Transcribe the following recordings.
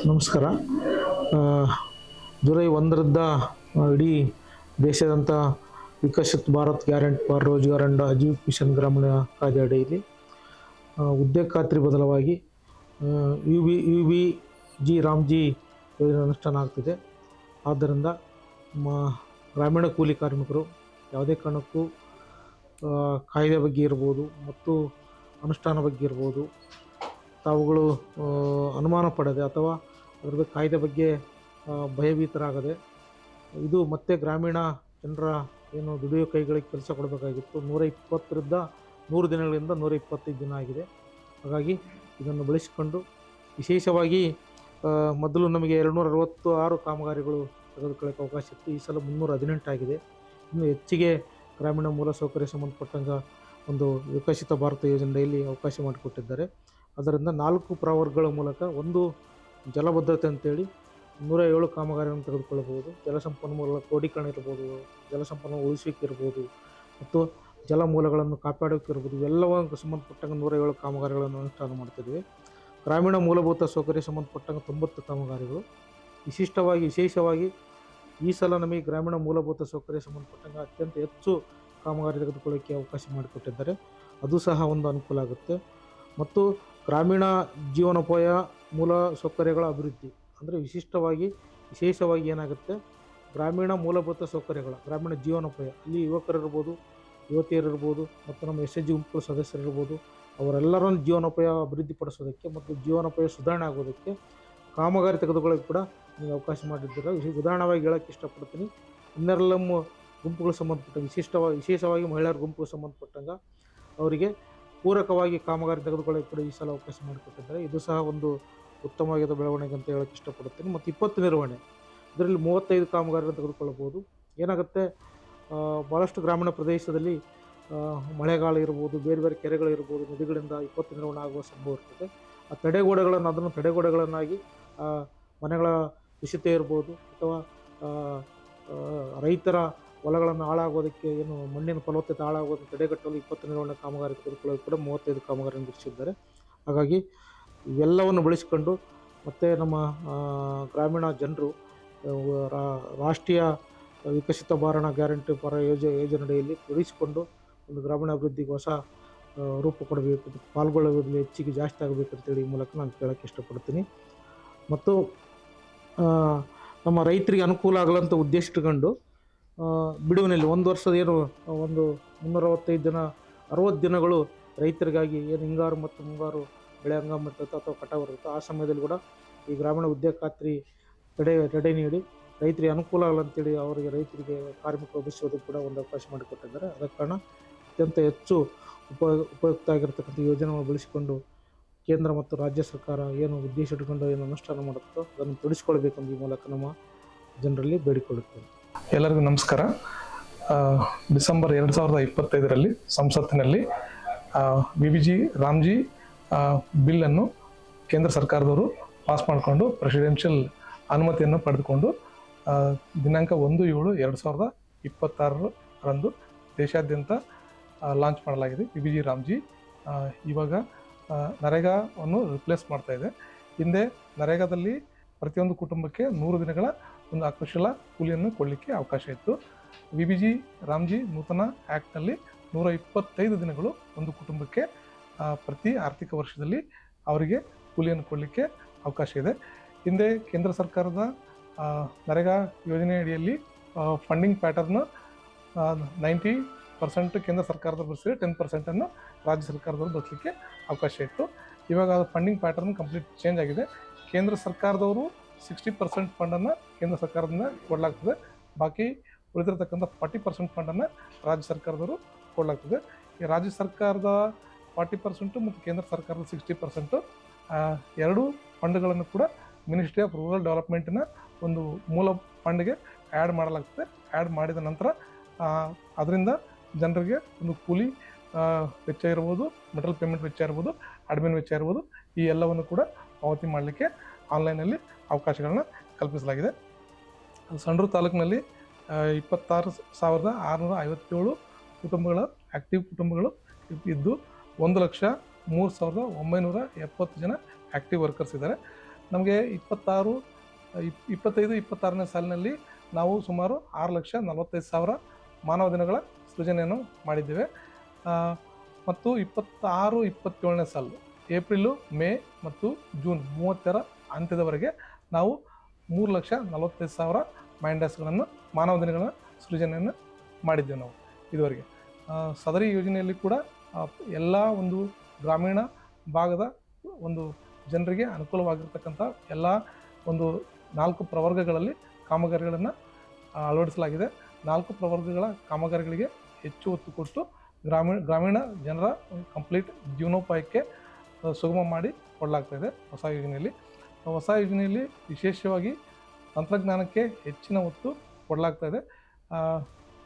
ನಮಸ್ಕಾರ. ಆ, ಜುಲೈ 1ರಿಂದ ಇಡೀ ದೇಶದಂಥ Viksit Bharat guarantee for Rozgar and Ajeevika mission Gramin ಕಾಯ್ದೆ ಅಡಿಯಲ್ಲಿ ಉದ್ಯೋಗ ಖಾತ್ರಿ ಬದಲಾಗಿ ಯು ಬಿ ಜಿ ರಾಮ್ಜಿ ಯೋಜನೆ ಅನುಷ್ಠಾನ ಆಗ್ತಿದೆ. ಆದ್ದರಿಂದ ಗ್ರಾಮೀಣ ಕೂಲಿ ಕಾರ್ಮಿಕರು ಯಾವುದೇ ಕಾರಣಕ್ಕೂ ಕಾಯ್ದೆ ಬಗ್ಗೆ ಇರ್ಬೋದು ಮತ್ತು ಅನುಷ್ಠಾನ ಬಗ್ಗೆ ಇರ್ಬೋದು ತಾವುಗಳು ಅನುಮಾನ ಪಡದೆ ಅಥವಾ ಅದರ ಕಾಯ್ದೆ ಬಗ್ಗೆ ಭಯಭೀತರಾಗದೆ ಇದು ಮತ್ತೆ ಗ್ರಾಮೀಣ ಜನರ ಏನು ದುಡಿಯೋ ಕೈಗಳಿಗೆ ಕೆಲಸ ಕೊಡಬೇಕಾಗಿತ್ತು. 120ರಿಂದ 100 ದಿನಗಳಿಂದ 125 ದಿನ ಆಗಿದೆ. ಹಾಗಾಗಿ ಇದನ್ನು ಬಳಸಿಕೊಂಡು ವಿಶೇಷವಾಗಿ ಮೊದಲು ನಮಗೆ 266 ಕಾಮಗಾರಿಗಳು ತೆಗೆದುಕೊಳ್ಳೋಕ್ಕೆ ಅವಕಾಶ ಇತ್ತು. ಈ ಸಲ 318 ಆಗಿದೆ. ಇನ್ನು ಹೆಚ್ಚಿಗೆ ಗ್ರಾಮೀಣ ಮೂಲಸೌಕರ್ಯ ಸಂಬಂಧಪಟ್ಟಂಗೆ ಒಂದು ವಿಕಸಿತ ಭಾರತ ಯೋಜನೆಯಲ್ಲಿ ಅವಕಾಶ ಮಾಡಿಕೊಟ್ಟಿದ್ದಾರೆ. ಅದರಿಂದ 4 ಪ್ರವರ್ಗಗಳ ಮೂಲಕ ಒಂದು ಜಲಭದ್ರತೆ ಅಂತೇಳಿ 107 ಕಾಮಗಾರಿಗಳನ್ನು ತೆಗೆದುಕೊಳ್ಳಬಹುದು. ಜಲಸಂಪನ್ಮೂಲಗಳ ಕ್ರೋಢೀಕರಣ ಇರ್ಬೋದು, ಜಲಸಂಪನ್ಮೂಲ ಉಳಿಸುವಿಕೆ ಇರ್ಬೋದು ಮತ್ತು ಜಲಮೂಲಗಳನ್ನು ಕಾಪಾಡೋಕೆ ಇರ್ಬೋದು, ಇವೆಲ್ಲವೂ ಸಂಬಂಧಪಟ್ಟಂಗೆ 107 ಕಾಮಗಾರಿಗಳನ್ನು ಅನುಷ್ಠಾನ ಮಾಡ್ತಿದ್ವಿ. ಗ್ರಾಮೀಣ ಮೂಲಭೂತ ಸೌಕರ್ಯ ಸಂಬಂಧಪಟ್ಟಂಗೆ 90 ಕಾಮಗಾರಿಗಳು. ವಿಶೇಷವಾಗಿ ಈ ಸಲ ನಮಗೆ ಗ್ರಾಮೀಣ ಮೂಲಭೂತ ಸೌಕರ್ಯ ಸಂಬಂಧಪಟ್ಟಂಗೆ ಅತ್ಯಂತ ಹೆಚ್ಚು ಕಾಮಗಾರಿ ತೆಗೆದುಕೊಳ್ಳೋಕ್ಕೆ ಅವಕಾಶ ಮಾಡಿಕೊಟ್ಟಿದ್ದಾರೆ. ಅದು ಸಹ ಒಂದು ಅನುಕೂಲ ಆಗುತ್ತೆ. ಮತ್ತು ಗ್ರಾಮೀಣ ಜೀವನೋಪಾಯ ಮೂಲ ಸೌಕರ್ಯಗಳ ಅಭಿವೃದ್ಧಿ ಅಂದರೆ ವಿಶೇಷವಾಗಿ ಏನಾಗುತ್ತೆ, ಗ್ರಾಮೀಣ ಮೂಲಭೂತ ಸೌಕರ್ಯಗಳ ಗ್ರಾಮೀಣ ಜೀವನೋಪಾಯ ಅಲ್ಲಿ ಯುವಕರಿರ್ಬೋದು, ಯುವತಿಯರಿರ್ಬೋದು ಮತ್ತು ನಮ್ಮ SHG ಗುಂಪು ಸದಸ್ಯರಿರ್ಬೋದು, ಅವರೆಲ್ಲರನ್ನು ಜೀವನೋಪಾಯ ಅಭಿವೃದ್ಧಿಪಡಿಸೋದಕ್ಕೆ ಮತ್ತು ಜೀವನೋಪಾಯ ಸುಧಾರಣೆ ಆಗೋದಕ್ಕೆ ಕಾಮಗಾರಿ ತೆಗೆದುಕೊಳ್ಳೋಕೆ ಕೂಡ ನೀವು ಅವಕಾಶ ಮಾಡಿದ್ದೀರ. ಉದಾಹರಣವಾಗಿ ಹೇಳೋಕ್ಕೆ ಇಷ್ಟಪಡ್ತೀನಿ. ಇನ್ನೆಲ್ಲ ಗುಂಪುಗಳು ಸಂಬಂಧಪಟ್ಟ ವಿಶೇಷವಾಗಿ ಮಹಿಳೆಯರ ಗುಂಪುಗಳು ಸಂಬಂಧಪಟ್ಟಂಗೆ ಅವರಿಗೆ ಪೂರಕವಾಗಿ ಕಾಮಗಾರಿ ತೆಗೆದುಕೊಳ್ಳೋಕೆ ಕೂಡ ಈ ಸಲ ಅವಕಾಶ ಮಾಡಿಕೊಟ್ಟಿದ್ದಾರೆ. ಇದು ಸಹ ಒಂದು ಉತ್ತಮವಾದ ಬೆಳವಣಿಗೆ ಅಂತ ಹೇಳೋಕ್ಕೆ ಇಷ್ಟಪಡುತ್ತೇನೆ. ಮತ್ತು 20 ನಿರ್ವಹಣೆ ಇದರಲ್ಲಿ 35 ಕಾಮಗಾರಿಯನ್ನು ತೆಗೆದುಕೊಳ್ಳಬಹುದು. ಏನಾಗುತ್ತೆ, ಭಾಳಷ್ಟು ಗ್ರಾಮೀಣ ಪ್ರದೇಶದಲ್ಲಿ ಮಳೆಗಾಲ ಇರ್ಬೋದು, ಬೇರೆ ಬೇರೆ ಕೆರೆಗಳಿರ್ಬೋದು, ನದಿಗಳಿಂದ 20 ನಿರ್ವಹಣೆ ಆಗುವ ಸಂಭವ ಇರ್ತದೆ. ಆ ತಡೆಗೋಡೆಗಳನ್ನಾಗಿ ಮನೆಗಳ ಕುಸಿತ ಇರ್ಬೋದು ಅಥವಾ ರೈತರ ಹೊಲಗಳನ್ನು ಹಾಳಾಗೋದಕ್ಕೆ ಏನು ಮಣ್ಣಿನ ಫಲವತ್ತತೆ ಹಾಳಾಗೋದಕ್ಕೆ ತಡೆಗಟ್ಟಲು 20 ನಿರ್ವಹಣೆ ಕಾಮಗಾರಿ ತೆಗೆದುಕೊಳ್ಳಲು ಕೂಡ 35 ಕಾಮಗಾರಿಯನ್ನು ಗುರುತಿಸಿದ್ದಾರೆ. ಹಾಗಾಗಿ ಇವೆಲ್ಲವನ್ನು ಬಳಸಿಕೊಂಡು ಮತ್ತು ನಮ್ಮ ಗ್ರಾಮೀಣ ಜನರು ರಾಷ್ಟ್ರೀಯ ವಿಕಸಿತ ಭಾರತ ಗ್ಯಾರಂಟಿ ಫಾರ್ ಯೋಜನೆಯಲ್ಲಿ ತೊಡಗಿಸಿಕೊಂಡು ಒಂದು ಗ್ರಾಮೀಣ ಅಭಿವೃದ್ಧಿಗೆ ಹೊಸ ರೂಪ ಕೊಡಬೇಕು, ಪಾಲ್ಗೊಳ್ಳುವುದರಲ್ಲಿ ಹೆಚ್ಚಿಗೆ ಜಾಸ್ತಿ ಆಗಬೇಕಂತೇಳಿ ಈ ಮೂಲಕ ನಾನು ಕೇಳೋಕ್ಕೆ ಇಷ್ಟಪಡ್ತೀನಿ. ಮತ್ತು ನಮ್ಮ ರೈತರಿಗೆ ಅನುಕೂಲ ಆಗಲಂತ ಉದ್ದೇಶ ಇಟ್ಕೊಂಡು ಬಿಡುವಿನಲ್ಲಿ ಒಂದು ವರ್ಷದ ಏನು ಒಂದು 365 ದಿನ 60 ದಿನಗಳು ರೈತರಿಗಾಗಿ ಏನು ಹಿಂಗಾರು ಮತ್ತು ಮುಂಗಾರು ಬೆಳೆ ಹಂಗಾಮು ಇರ್ತೈತೆ ಅಥವಾ ಕಟಾವು ಇರುತ್ತೆ, ಆ ಸಮಯದಲ್ಲಿ ಕೂಡ ಈ ಗ್ರಾಮೀಣ ಉದ್ಯೋಗ ಖಾತ್ರಿ ತಡೆ ನೀಡಿ ರೈತರಿಗೆ ಅನುಕೂಲ ಆಗಲಂತೇಳಿ ರೈತರಿಗೆ ಕಾರ್ಮಿಕ ಒದಗಿಸೋದಕ್ಕೆ ಕೂಡ ಒಂದು ಅವಕಾಶ ಮಾಡಿಕೊಟ್ಟಿದ್ದಾರೆ. ಅದಕ್ಕೆ ಕಾರಣ ಅತ್ಯಂತ ಹೆಚ್ಚು ಉಪಯುಕ್ತ ಆಗಿರ್ತಕ್ಕಂಥ ಯೋಜನೆಯನ್ನು ಬಳಸಿಕೊಂಡು ಕೇಂದ್ರ ಮತ್ತು ರಾಜ್ಯ ಸರ್ಕಾರ ಏನು ಉದ್ದೇಶ ಇಟ್ಕೊಂಡು ಏನು ಅನುಷ್ಠಾನ ಮಾಡುತ್ತೋ ಅದನ್ನು ತೊಡಗಿಸ್ಕೊಳ್ಬೇಕೆಂದು ಈ ಮೂಲಕ ನಮ್ಮ ಜನರಲ್ಲಿ ಬೇಡಿಕೊಳ್ಳುತ್ತೇವೆ. ಎಲ್ಲರಿಗೂ ನಮಸ್ಕಾರ. ಡಿಸೆಂಬರ್ 2025ರಲ್ಲಿ ಸಂಸತ್ತಿನಲ್ಲಿ BBG ರಾಮ್ಜಿ ಬಿಲ್ಲನ್ನು ಕೇಂದ್ರ ಸರ್ಕಾರದವರು ಪಾಸ್ ಮಾಡಿಕೊಂಡು ಪ್ರೆಸಿಡೆನ್ಷಿಯಲ್ ಅನುಮತಿಯನ್ನು ಪಡೆದುಕೊಂಡು ದಿನಾಂಕ 1/7/2026ರಂದು ದೇಶಾದ್ಯಂತ ಲಾಂಚ್ ಮಾಡಲಾಗಿದೆ. BBG ರಾಮ್ಜಿ ಇವಾಗ ನರೇಗಾವನ್ನು ರಿಪ್ಲೇಸ್ ಮಾಡ್ತಾ ಇದೆ. ಹಿಂದೆ ನರೇಗಾದಲ್ಲಿ ಪ್ರತಿಯೊಂದು ಕುಟುಂಬಕ್ಕೆ 100 ದಿನಗಳ ಒಂದು ಅಕುಶಲ ಕೂಲಿಯನ್ನು ಕೊಡಲಿಕ್ಕೆ ಅವಕಾಶ ಇತ್ತು. BBG ರಾಮ್ಜಿ ನೂತನ ಆ್ಯಕ್ಟ್ನಲ್ಲಿ 125 ದಿನಗಳು ಒಂದು ಕುಟುಂಬಕ್ಕೆ ಪ್ರತಿ ಆರ್ಥಿಕ ವರ್ಷದಲ್ಲಿ ಅವರಿಗೆ ಕೂಲಿಯನ್ನು ಕೊಡಲಿಕ್ಕೆ ಅವಕಾಶ ಇದೆ. ಹಿಂದೆ ಕೇಂದ್ರ ಸರ್ಕಾರದ ನರೇಗಾ ಯೋಜನೆ ಅಡಿಯಲ್ಲಿ ಫಂಡಿಂಗ್ ಪ್ಯಾಟರ್ನ್ 90% ಕೇಂದ್ರ ಸರ್ಕಾರದವ್ರು ಬರೆಸಿದ್ರೆ 10% ರಾಜ್ಯ ಸರ್ಕಾರದವ್ರು ಬರೆಸಲಿಕ್ಕೆ ಅವಕಾಶ ಇತ್ತು. ಇವಾಗ ಅದು ಫಂಡಿಂಗ್ ಪ್ಯಾಟರ್ನ್ ಕಂಪ್ಲೀಟ್ ಚೇಂಜ್ ಆಗಿದೆ. ಕೇಂದ್ರ ಸರ್ಕಾರದವರು 60% ಫಂಡನ್ನು ಕೇಂದ್ರ ಸರ್ಕಾರದಿಂದ ಕೊಡಲಾಗ್ತದೆ, ಬಾಕಿ ಉಳಿದಿರತಕ್ಕಂಥ 40% ಫಂಡನ್ನು ರಾಜ್ಯ ಸರ್ಕಾರದವರು ಕೊಡಲಾಗ್ತದೆ. ಈ ರಾಜ್ಯ ಸರ್ಕಾರದ 40% ಮತ್ತು ಕೇಂದ್ರ ಸರ್ಕಾರದ 60% ಎರಡೂ ಫಂಡ್ಗಳನ್ನು ಕೂಡ ಮಿನಿಸ್ಟ್ರಿ ಆಫ್ ರೂರಲ್ ಡೆವಲಪ್ಮೆಂಟಿನ ಒಂದು ಮೂಲ ಫಂಡ್ಗೆ ಆ್ಯಡ್ ಮಾಡಲಾಗ್ತದೆ. ಆ್ಯಡ್ ಮಾಡಿದ ನಂತರ ಅದರಿಂದ ಜನರಿಗೆ ಒಂದು ಕೂಲಿ ವೆಚ್ಚ ಇರ್ಬೋದು, ಮೆಟಲ್ ಪೇಮೆಂಟ್ ವೆಚ್ಚ ಇರ್ಬೋದು, ಅಡ್ಮಿನ್ ವೆಚ್ಚ ಇರ್ಬೋದು, ಈ ಎಲ್ಲವನ್ನು ಕೂಡ ಪಾವತಿ ಮಾಡಲಿಕ್ಕೆ ಆನ್ಲೈನಲ್ಲಿ ಅವಕಾಶಗಳನ್ನ ಕಲ್ಪಿಸಲಾಗಿದೆ. ಸಂಡೂರು ತಾಲೂಕಿನಲ್ಲಿ 26,657 ಕುಟುಂಬಗಳ ಆ್ಯಕ್ಟಿವ್ ಕುಟುಂಬಗಳು ಇದ್ದು 1,03,970 ಜನ ಆ್ಯಕ್ಟಿವ್ ವರ್ಕರ್ಸ್ ಇದ್ದಾರೆ. ನಮಗೆ 25-26ನೇ ಸಾಲಿನಲ್ಲಿ ನಾವು ಸುಮಾರು 6,45,000 ಮಾನವ ದಿನಗಳ ಸೃಜನೆಯನ್ನು ಮಾಡಿದ್ದೇವೆ. ಮತ್ತು 26-27ನೇ ಸಾಲು ಏಪ್ರಿಲು, ಮೇ ಮತ್ತು ಜೂನ್ 30ರ ಅಂತ್ಯದವರೆಗೆ ನಾವು 3,45,000 ಮೈಂಡಸ್ಗಳನ್ನು ಮಾನವ ದಿನಗಳ ಸೃಜನೆಯನ್ನು ಮಾಡಿದ್ದೇವೆ ನಾವು ಇದುವರೆಗೆ. ಸದರಿ ಯೋಜನೆಯಲ್ಲಿ ಕೂಡ ಎಲ್ಲ ಒಂದು ಗ್ರಾಮೀಣ ಭಾಗದ ಒಂದು ಜನರಿಗೆ ಅನುಕೂಲವಾಗಿರ್ತಕ್ಕಂಥ ಎಲ್ಲ ಒಂದು 4 ಪ್ರವರ್ಗಗಳಲ್ಲಿ ಕಾಮಗಾರಿಗಳನ್ನು ಅಳವಡಿಸಲಾಗಿದೆ. 4 ಪ್ರವರ್ಗಗಳ ಕಾಮಗಾರಿಗಳಿಗೆ ಹೆಚ್ಚು ಒತ್ತು ಕೊಟ್ಟು ಗ್ರಾಮೀಣ ಜನರ ಕಂಪ್ಲೀಟ್ ಜೀವನೋಪಾಯಕ್ಕೆ ಸುಗಮ ಮಾಡಿ ಕೊಡಲಾಗ್ತಾಯಿದೆ ಹೊಸ ಯೋಜನೆಯಲ್ಲಿ. ಹೊಸ ಯೋಜನೆಯಲ್ಲಿ ವಿಶೇಷವಾಗಿ ತಂತ್ರಜ್ಞಾನಕ್ಕೆ ಹೆಚ್ಚಿನ ಒತ್ತು ಕೊಡಲಾಗ್ತಾಯಿದೆ.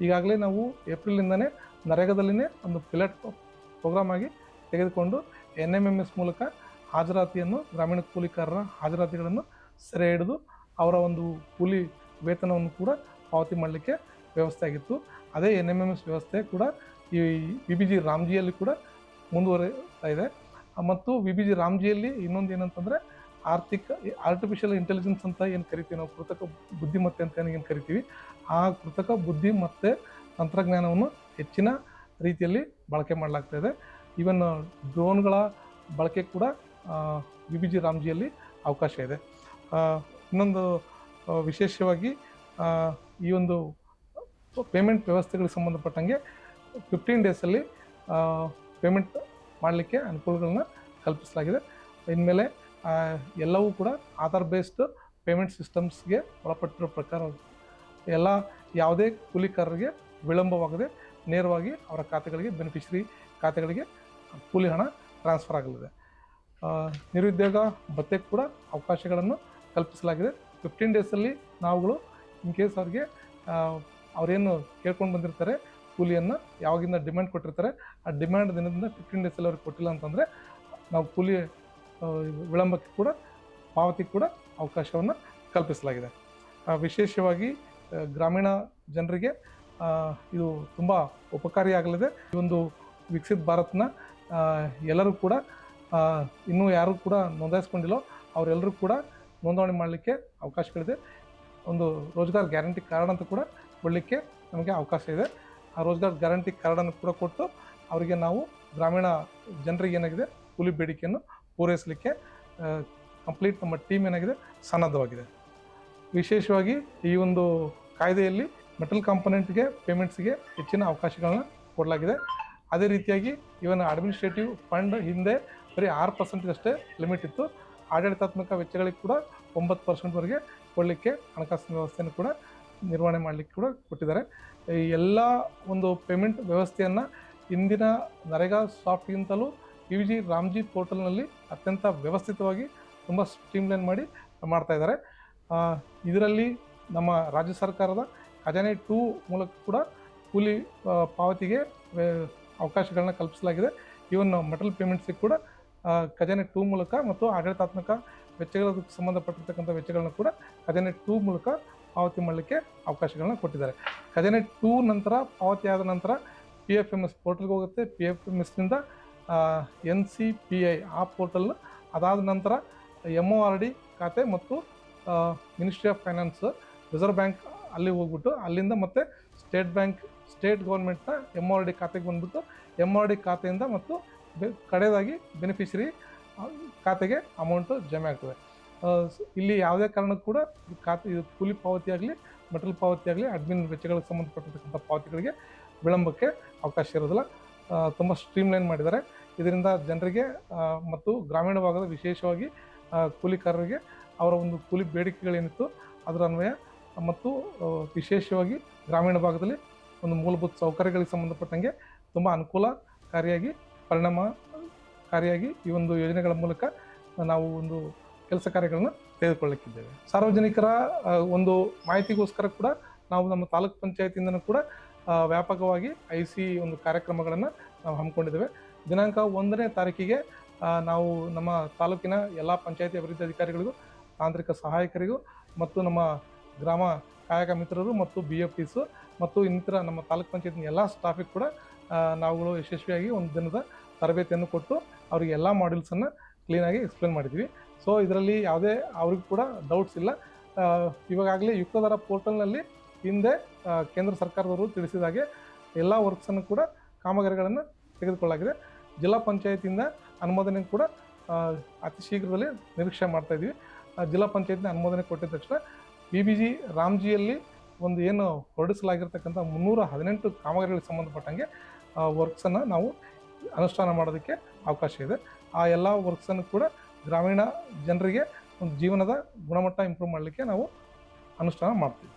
ಈಗಾಗಲೇ ನಾವು ಏಪ್ರಿಲಿಂದನೇ ನರೇಗಾದಲ್ಲಿನೇ ಒಂದು ಪಿಲಟ್ ಪ್ರೋಗ್ರಾಮ್ ಆಗಿ ತೆಗೆದುಕೊಂಡು NMMS ಮೂಲಕ ಹಾಜರಾತಿಯನ್ನು, ಗ್ರಾಮೀಣ ಕೂಲಿಕಾರರ ಹಾಜರಾತಿಗಳನ್ನು ಸೆರೆ ಹಿಡಿದು ಅವರ ಒಂದು ಕೂಲಿ ವೇತನವನ್ನು ಕೂಡ ಪಾವತಿ ಮಾಡಲಿಕ್ಕೆ ವ್ಯವಸ್ಥೆ ಆಗಿತ್ತು. ಅದೇ NMMS ವ್ಯವಸ್ಥೆ ಕೂಡ ಈ VBG ರಾಮ್ಜಿಯಲ್ಲಿ ಕೂಡ ಮುಂದುವರಿತಾ ಇದೆ. ಮತ್ತು VBG ರಾಮ್ಜಿಯಲ್ಲಿ ಇನ್ನೊಂದು ಏನಂತಂದರೆ ಆರ್ಟಿಫಿಷಿಯಲ್ ಇಂಟೆಲಿಜೆನ್ಸ್ ಅಂತ ಏನು ಕರಿತೀವಿ ನಾವು, ಕೃತಕ ಬುದ್ಧಿಮತ್ತೆ ಅಂತ ಏನು ಕರಿತೀವಿ, ಆ ಕೃತಕ ಬುದ್ಧಿಮತ್ತೆ ತಂತ್ರಜ್ಞಾನವನ್ನು ಹೆಚ್ಚಿನ ರೀತಿಯಲ್ಲಿ ಬಳಕೆ ಮಾಡಲಾಗ್ತಾಯಿದೆ. ಈವನ್ ಡ್ರೋನ್ಗಳ ಬಳಕೆ ಕೂಡ VBG ರಾಮ್ಜಿಯಲ್ಲಿ ಅವಕಾಶ ಇದೆ. ಇನ್ನೊಂದು ವಿಶೇಷವಾಗಿ ಈ ಒಂದು ಪೇಮೆಂಟ್ ವ್ಯವಸ್ಥೆಗಳಿಗೆ ಸಂಬಂಧಪಟ್ಟಂಗೆ 15 ಡೇಸಲ್ಲಿ ಪೇಮೆಂಟ್ ಮಾಡಲಿಕ್ಕೆ ಅನುಕೂಲಗಳನ್ನ ಕಲ್ಪಿಸಲಾಗಿದೆ. ಇನ್ಮೇಲೆ ಎಲ್ಲವೂ ಕೂಡ ಆಧಾರ್ ಬೇಸ್ಡ್ ಪೇಮೆಂಟ್ ಸಿಸ್ಟಮ್ಸ್ಗೆ ಒಳಪಟ್ಟಿರೋ ಪ್ರಕಾರ ಯಾವುದೇ ಕೂಲಿಕಾರರಿಗೆ ವಿಳಂಬವಾಗದೆ ನೇರವಾಗಿ ಅವರ ಖಾತೆಗಳಿಗೆ, ಬೆನಿಫಿಷರಿ ಖಾತೆಗಳಿಗೆ ಕೂಲಿ ಹಣ ಟ್ರಾನ್ಸ್ಫರ್ ಆಗಲಿದೆ. ನಿರುದ್ಯೋಗ ಭತ್ಯೆಗೆ ಕೂಡ ಅವಕಾಶಗಳನ್ನು ಕಲ್ಪಿಸಲಾಗಿದೆ. 15 ಡೇಸಲ್ಲಿ ನಾವುಗಳು ಇನ್ ಕೇಸ್ ಅವ್ರಿಗೆ ಅವರೇನು ಕೇಳ್ಕೊಂಡು ಬಂದಿರ್ತಾರೆ ಕೂಲಿಯನ್ನು, ಯಾವಾಗಿಂದ ಡಿಮ್ಯಾಂಡ್ ಕೊಟ್ಟಿರ್ತಾರೆ, ಆ ಡಿಮ್ಯಾಂಡ್ ದಿನದಿಂದ 15 ಡೇಸಲ್ಲಿ ಅವ್ರಿಗೆ ಕೊಟ್ಟಿಲ್ಲ ಅಂತಂದರೆ ನಾವು ಕೂಲಿ ವಿಳಂಬಕ್ಕೆ ಕೂಡ ಪಾವತಿ ಕೂಡ ಅವಕಾಶವನ್ನು ಕಲ್ಪಿಸಲಾಗಿದೆ. ವಿಶೇಷವಾಗಿ ಗ್ರಾಮೀಣ ಜನರಿಗೆ ಇದು ತುಂಬ ಉಪಕಾರಿಯಾಗಲಿದೆ. ಈ ಒಂದು ವಿಕಸಿತ ಭಾರತನ ಎಲ್ಲರೂ ಕೂಡ ಇನ್ನೂ ಯಾರು ಕೂಡ ನೋಂದಾಯಿಸ್ಕೊಂಡಿಲ್ಲೋ ಅವರೆಲ್ಲರೂ ಕೂಡ ನೋಂದಣಿ ಮಾಡಲಿಕ್ಕೆ ಅವಕಾಶಗಳಿದೆ. ಒಂದು ರೋಜ್ಗಾರ್ ಗ್ಯಾರಂಟಿ ಕಾರ್ಡ್ ಅಂತ ಕೂಡ ಕೊಡಲಿಕ್ಕೆ ನಮಗೆ ಅವಕಾಶ ಇದೆ. ಆ ರೋಜ್ಗಾರ್ ಗ್ಯಾರಂಟಿ ಕಾರ್ಡನ್ನು ಕೂಡ ಕೊಟ್ಟು ಅವರಿಗೆ ನಾವು ಗ್ರಾಮೀಣ ಜನರಿಗೆ ಏನಾಗಿದೆ ಕೂಲಿ ಬೇಡಿಕೆಯನ್ನು ಪೂರೈಸಲಿಕ್ಕೆ ಕಂಪ್ಲೀಟ್ ನಮ್ಮ ಟೀಮ್ ಏನಾಗಿದೆ ಸನ್ನದ್ಧವಾಗಿದೆ. ವಿಶೇಷವಾಗಿ ಈ ಒಂದು ಕಾಯ್ದೆಯಲ್ಲಿ ಮೆಟಲ್ ಕಾಂಪೊನೆಂಟ್ಗೆ ಪೇಮೆಂಟ್ಸ್ಗೆ ಹೆಚ್ಚಿನ ಅವಕಾಶಗಳನ್ನ ಕೊಡಲಾಗಿದೆ. ಅದೇ ರೀತಿಯಾಗಿ ಇವನ್ ಅಡ್ಮಿನಿಸ್ಟ್ರೇಟಿವ್ ಫಂಡ್ ಹಿಂದೆ ಬರೀ 6% ಅಷ್ಟೇ ಲಿಮಿಟ್ ಇತ್ತು. ಆಡಳಿತಾತ್ಮಕ ವೆಚ್ಚಗಳಿಗೆ ಕೂಡ 9%ವರೆಗೆ ಕೊಡಲಿಕ್ಕೆ ಹಣಕಾಸಿನ ವ್ಯವಸ್ಥೆಯನ್ನು ಕೂಡ ನಿರ್ವಹಣೆ ಮಾಡಲಿಕ್ಕೆ ಕೂಡ ಕೊಟ್ಟಿದ್ದಾರೆ. ಈ ಎಲ್ಲ ಒಂದು ಪೇಮೆಂಟ್ ವ್ಯವಸ್ಥೆಯನ್ನು ಇಂದಿನ ನರೇಗಾ ಸಾಫ್ಟ್ಗಿಂತಲೂ VBG ರಾಮ್ಜಿ ಪೋರ್ಟಲ್ನಲ್ಲಿ ಅತ್ಯಂತ ವ್ಯವಸ್ಥಿತವಾಗಿ ತುಂಬ ಸ್ಟ್ರೀಮ್ಲೈನ್ ಮಾಡಿ ಮಾಡ್ತಾ ಇದ್ದಾರೆ. ಇದರಲ್ಲಿ ನಮ್ಮ ರಾಜ್ಯ ಸರ್ಕಾರದ ಖಜಾನೆ 2 ಮೂಲಕ ಕೂಡ ಕೂಲಿ ಪಾವತಿಗೆ ಅವಕಾಶಗಳನ್ನ ಕಲ್ಪಿಸಲಾಗಿದೆ. ಇವನ್ ಮೆಟಲ್ ಪೇಮೆಂಟ್ಸಿಗೆ ಕೂಡ ಖಜಾನೆ 2 ಮೂಲಕ ಮತ್ತು ಆಡಳಿತಾತ್ಮಕ ವೆಚ್ಚಗಳಿಗೆ ಸಂಬಂಧಪಟ್ಟಿರ್ತಕ್ಕಂಥ ವೆಚ್ಚಗಳನ್ನ ಕೂಡ ಖಜಾನೆ 2 ಮೂಲಕ ಪಾವತಿ ಮಾಡಲಿಕ್ಕೆ ಅವಕಾಶಗಳನ್ನ ಕೊಟ್ಟಿದ್ದಾರೆ. ಖಜಾನೆ 2 ನಂತರ ಪಾವತಿ ಆದ ನಂತರ PFMS ಪೋರ್ಟಲ್ಗೆ ಹೋಗುತ್ತೆ. PFMSನಿಂದ NCPI ಆ ಪೋರ್ಟಲ್, ಅದಾದ ನಂತರ MORD ಖಾತೆ ಮತ್ತು ministry of finance, reserve bank ಅಲ್ಲಿ ಹೋಗ್ಬಿಟ್ಟು ಅಲ್ಲಿಂದ ಮತ್ತೆ ಸ್ಟೇಟ್ ಗೌರ್ಮೆಂಟ್ನ MORD ಖಾತೆಗೆ ಬಂದ್ಬಿಟ್ಟು MORD ಖಾತೆಯಿಂದ ಮತ್ತು ಕಡೆಯದಾಗಿ ಬೆನಿಫಿಷರಿ ಖಾತೆಗೆ ಅಮೌಂಟು ಜಮೆ ಆಗ್ತದೆ. ಇಲ್ಲಿ ಯಾವುದೇ ಕಾರಣಕ್ಕೂ ಕೂಡ ಇದು ಕೂಲಿ ಪಾವತಿ ಆಗಲಿ, ಮೆಟಲ್ ಪಾವತಿ ಆಗಲಿ, ಅಡ್ಮಿನ್ ವೆಚ್ಚಗಳಿಗೆ ಸಂಬಂಧಪಟ್ಟಿರ್ತಕ್ಕಂಥ ಪಾವತಿಗಳಿಗೆ ವಿಳಂಬಕ್ಕೆ ಅವಕಾಶ ಇರೋದಿಲ್ಲ. ತುಂಬ ಸ್ಟ್ರೀಮ್ಲೈನ್ ಮಾಡಿದ್ದಾರೆ. ಇದರಿಂದ ಜನರಿಗೆ ಮತ್ತು ಗ್ರಾಮೀಣ ಭಾಗದ ವಿಶೇಷವಾಗಿ ಕೂಲಿಕಾರರಿಗೆ ಅವರ ಒಂದು ಕೂಲಿ ಬೇಡಿಕೆಗಳೇನಿತ್ತು ಅದರ ಅನ್ವಯ ಮತ್ತು ವಿಶೇಷವಾಗಿ ಗ್ರಾಮೀಣ ಭಾಗದಲ್ಲಿ ಒಂದು ಮೂಲಭೂತ ಸೌಕರ್ಯಗಳಿಗೆ ಸಂಬಂಧಪಟ್ಟಂಗೆ ತುಂಬ ಅನುಕೂಲಕಾರಿಯಾಗಿ ಪರಿಣಾಮಕಾರಿಯಾಗಿ ಈ ಒಂದು ಯೋಜನೆಗಳ ಮೂಲಕ ನಾವು ಒಂದು ಕೆಲಸ ಕಾರ್ಯಗಳನ್ನು ತೆಗೆದುಕೊಳ್ಳಲಿಕ್ಕಿದ್ದೇವೆ. ಸಾರ್ವಜನಿಕರ ಒಂದು ಮಾಹಿತಿಗೋಸ್ಕರ ಕೂಡ ನಾವು ನಮ್ಮ ತಾಲೂಕು ಪಂಚಾಯತಿಯಿಂದನೂ ಕೂಡ ವ್ಯಾಪಕವಾಗಿ IC ಒಂದು ಕಾರ್ಯಕ್ರಮಗಳನ್ನು ನಾವು ಹಮ್ಮಿಕೊಂಡಿದ್ದೇವೆ. ದಿನಾಂಕ 1ನೇ ತಾರೀಕಿಗೆ ನಾವು ನಮ್ಮ ತಾಲೂಕಿನ ಎಲ್ಲ ಪಂಚಾಯತಿ ಅಭಿವೃದ್ಧಿ ಅಧಿಕಾರಿಗಳಿಗೂ, ತಾಂತ್ರಿಕ ಸಹಾಯಕರಿಗೂ ಮತ್ತು ನಮ್ಮ ಗ್ರಾಮ ಕಾಯಕ ಮಿತ್ರರು ಮತ್ತು BFTs ಮತ್ತು ಇನ್ನಿತರ ನಮ್ಮ ತಾಲೂಕು ಪಂಚಾಯತಿನ ಎಲ್ಲ ಸ್ಟಾಫಿಗೆ ಕೂಡ ನಾವುಗಳು ಯಶಸ್ವಿಯಾಗಿ ಒಂದು ದಿನದ ತರಬೇತಿಯನ್ನು ಕೊಟ್ಟು ಅವರಿಗೆ ಎಲ್ಲ ಮಾಡ್ಯೂಲ್ಸನ್ನು ಕ್ಲೀನಾಗಿ ಎಕ್ಸ್ಪ್ಲೇನ್ ಮಾಡಿದ್ವಿ. ಸೊ ಇದರಲ್ಲಿ ಯಾವುದೇ ಅವ್ರಿಗೂ ಕೂಡ ಡೌಟ್ಸ್ ಇಲ್ಲ. ಇವಾಗಲೇ ಯುಕ್ತದರ ಪೋರ್ಟಲ್ನಲ್ಲಿ ಹಿಂದೆ ಕೇಂದ್ರ ಸರ್ಕಾರದವರು ತಿಳಿಸಿದ ಹಾಗೆ ಎಲ್ಲ ವರ್ಕ್ಸನ್ನು ಕೂಡ ಕಾಮಗಾರಿಗಳನ್ನು ತೆಗೆದುಕೊಳ್ಳಲಾಗಿದೆ. ಜಿಲ್ಲಾ ಪಂಚಾಯತಿಯಿಂದ ಅನುಮೋದನೆ ಕೂಡ ಅತಿ ಶೀಘ್ರದಲ್ಲಿ ನಿರೀಕ್ಷೆ ಮಾಡ್ತಾ ಇದ್ದೀವಿ. ಜಿಲ್ಲಾ ಪಂಚಾಯತ್ನ ಅನುಮೋದನೆ ಕೊಟ್ಟಿದ ತಕ್ಷಣ BBG ರಾಮ್ಜಿಯಲ್ಲಿ ಒಂದು ಏನು ಹೊರಡಿಸಲಾಗಿರ್ತಕ್ಕಂಥ 318 ಕಾಮಗಾರಿಗಳಿಗೆ ಸಂಬಂಧಪಟ್ಟಂಗೆ ವರ್ಕ್ಸನ್ನು ನಾವು ಅನುಷ್ಠಾನ ಮಾಡೋದಕ್ಕೆ ಅವಕಾಶ ಇದೆ. ಆ ಎಲ್ಲ ವರ್ಕ್ಸನ್ನು ಕೂಡ ಗ್ರಾಮೀಣ ಜನರಿಗೆ ಒಂದು ಜೀವನದ ಗುಣಮಟ್ಟ ಇಂಪ್ರೂವ್ ಮಾಡಲಿಕ್ಕೆ ನಾವು ಅನುಷ್ಠಾನ ಮಾಡ್ತೀವಿ.